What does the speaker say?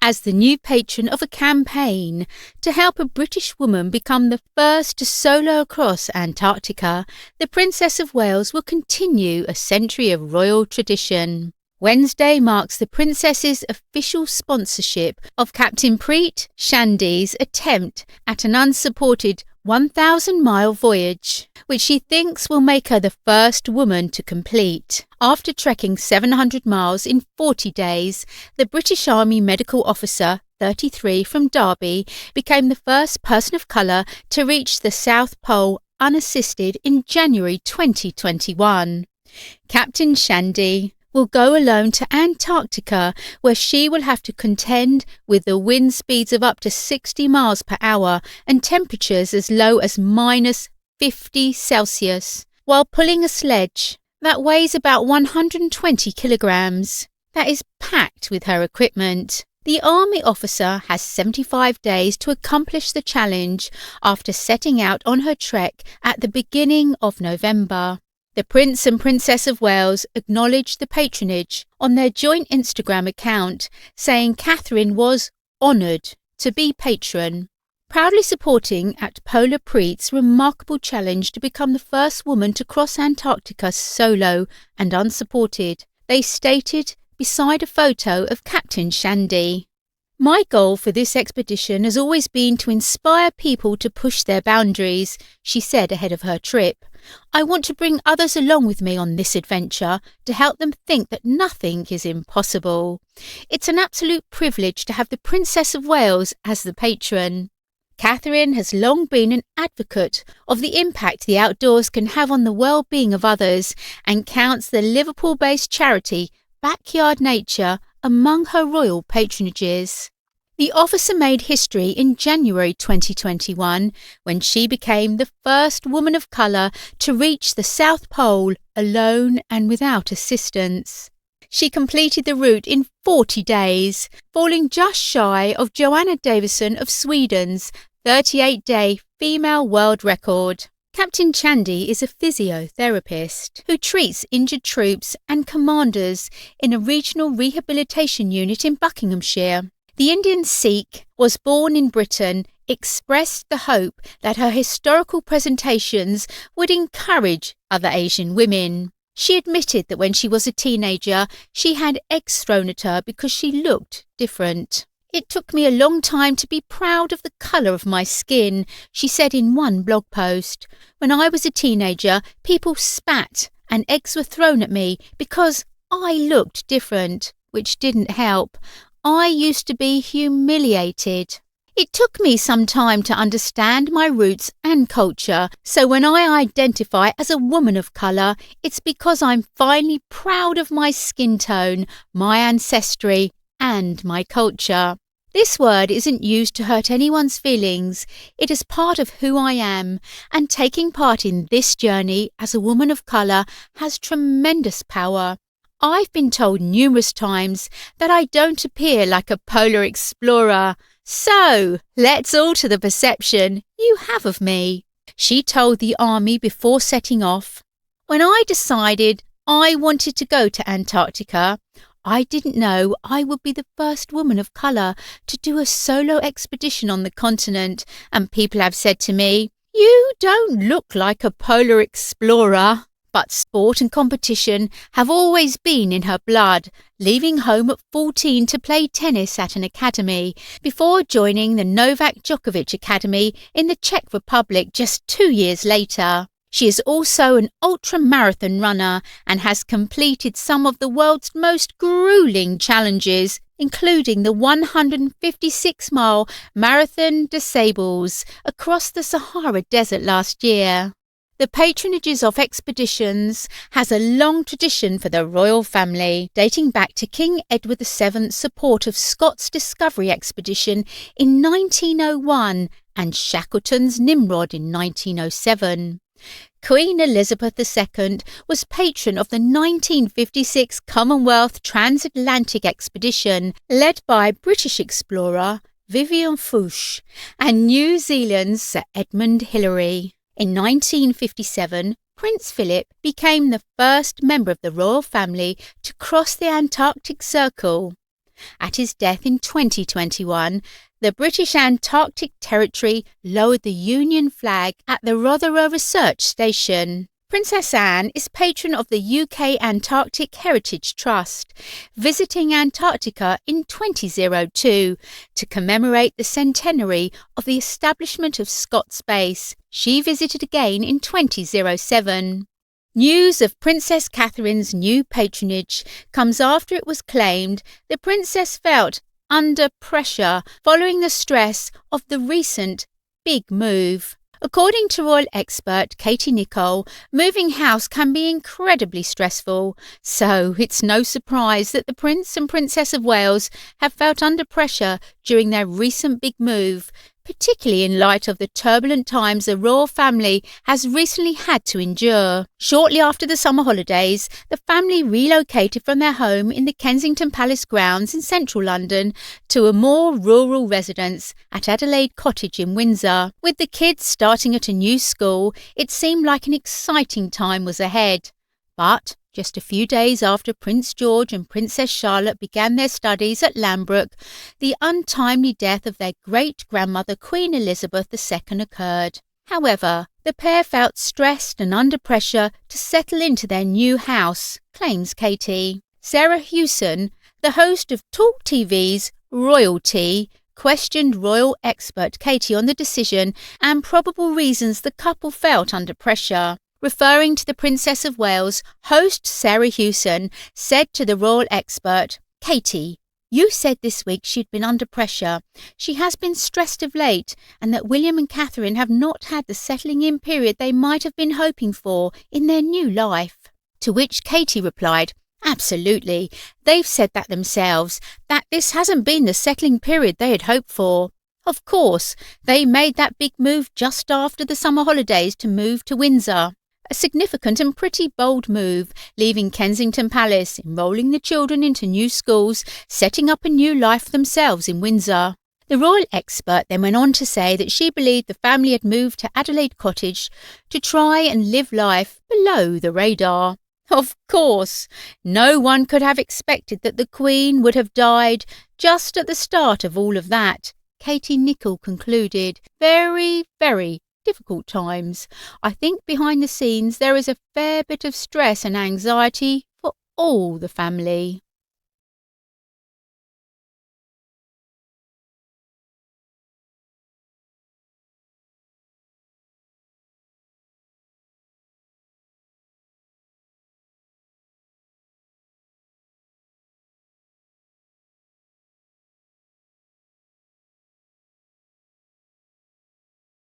as the new patron of a campaign to help a British woman become the first to solo across Antarctica. The Princess of Wales will continue a century of royal tradition. Wednesday marks the Princess's official sponsorship of Captain Preet Shandy's attempt at an unsupported 1,000-mile voyage, which she thinks will make her the first woman to complete. After trekking 700 miles in 40 days, the British Army medical officer, 33, from Derby, became the first person of colour to reach the South Pole unassisted in January 2021. Captain Shandy will go alone to Antarctica, where she will have to contend with the wind speeds of up to 60 miles per hour and temperatures as low as -50 Celsius, while pulling a sledge that weighs about 120 kilograms. That is packed with her equipment. The Army officer has 75 days to accomplish the challenge after setting out on her trek at the beginning of November. The Prince and Princess of Wales acknowledged the patronage on their joint Instagram account, saying Catherine was honoured to be patron, proudly supporting at Polar Preet's remarkable challenge to become the first woman to cross Antarctica solo and unsupported. They stated beside a photo of Captain Shandy. "My goal for this expedition has always been to inspire people to push their boundaries," she said ahead of her trip. "I want to bring others along with me on this adventure to help them think that nothing is impossible. It's an absolute privilege to have the Princess of Wales as the patron." Catherine has long been an advocate of the impact the outdoors can have on the well-being of others and counts the Liverpool-based charity Backyard Nature among her royal patronages. The officer made history in January 2021 when she became the first woman of colour to reach the South Pole alone and without assistance. She completed the route in 40 days, falling just shy of Joanna Davison of Sweden's 38-day female world record. Captain Shandy is a physiotherapist who treats injured troops and commanders in a regional rehabilitation unit in Buckinghamshire. The Indian Sikh was born in Britain, expressed the hope that her historical presentations would encourage other Asian women. She admitted that when she was a teenager, she had eggs thrown at her because she looked different. "It took me a long time to be proud of the colour of my skin," she said in one blog post. "When I was a teenager, people spat and eggs were thrown at me because I looked different, which didn't help. I used to be humiliated. It took me some time to understand my roots and culture, so when I identify as a woman of colour, it's because I'm finally proud of my skin tone, my ancestry, and my culture. This word isn't used to hurt anyone's feelings. It is part of who I am, and taking part in this journey as a woman of colour has tremendous power. I've been told numerous times that I don't appear like a polar explorer. So, let's alter the perception you have of me," she told the Army before setting off. "When I decided I wanted to go to Antarctica, I didn't know I would be the first woman of colour to do a solo expedition on the continent, and people have said to me, 'You don't look like a polar explorer.' But sport and competition have always been in her blood, leaving home at 14 to play tennis at an academy, before joining the Novak Djokovic Academy in the Czech Republic just 2 years later. She is also an ultra-marathon runner and has completed some of the world's most grueling challenges, including the 156-mile Marathon des Sables across the Sahara Desert last year. The Patronages of Expeditions has a long tradition for the royal family, dating back to King Edward VII's support of Scott's Discovery Expedition in 1901 and Shackleton's Nimrod in 1907. Queen Elizabeth II was patron of the 1956 Commonwealth Transatlantic Expedition, led by British explorer Vivian Fuchs and New Zealand's Sir Edmund Hillary. In 1957, Prince Philip became the first member of the royal family to cross the Antarctic Circle. At his death in 2021, the British Antarctic Territory lowered the Union flag at the Rothero Research Station. Princess Anne is patron of the UK Antarctic Heritage Trust, visiting Antarctica in 2002 to commemorate the centenary of the establishment of Scott's Base. She visited again in 2007. News of Princess Catherine's new patronage comes after it was claimed the princess felt under pressure following the stress of the recent big move. According to royal expert Katie Nicholl, moving house can be incredibly stressful, so it's no surprise that the Prince and Princess of Wales have felt under pressure during their recent big move, particularly in light of the turbulent times the royal family has recently had to endure. Shortly after the summer holidays, the family relocated from their home in the Kensington Palace grounds in central London to a more rural residence at Adelaide Cottage in Windsor. With the kids starting at a new school, it seemed like an exciting time was ahead. But just a few days after Prince George and Princess Charlotte began their studies at Lambrook, the untimely death of their great-grandmother Queen Elizabeth II occurred. However, the pair felt stressed and under pressure to settle into their new house, claims Katie. Sarah Hewson, the host of Talk TV's Royalty, questioned royal expert Katie on the decision and probable reasons the couple felt under pressure. Referring to the Princess of Wales, host Sarah Hewson said to the royal expert, "Katie, you said this week she'd been under pressure. She has been stressed of late, and that William and Catherine have not had the settling-in period they might have been hoping for in their new life." To which Katie replied, "Absolutely. They've said that themselves, that this hasn't been the settling period they had hoped for. Of course, they made that big move just after the summer holidays to move to Windsor. A significant and pretty bold move, leaving Kensington Palace, enrolling the children into new schools, setting up a new life for themselves in Windsor." The royal expert then went on to say that she believed the family had moved to Adelaide Cottage to try and live life below the radar. Of course, no one could have expected that the Queen would have died just at the start of all of that, Katie Nicholl concluded. Very, very difficult times. I think behind the scenes there is a fair bit of stress and anxiety for all the family.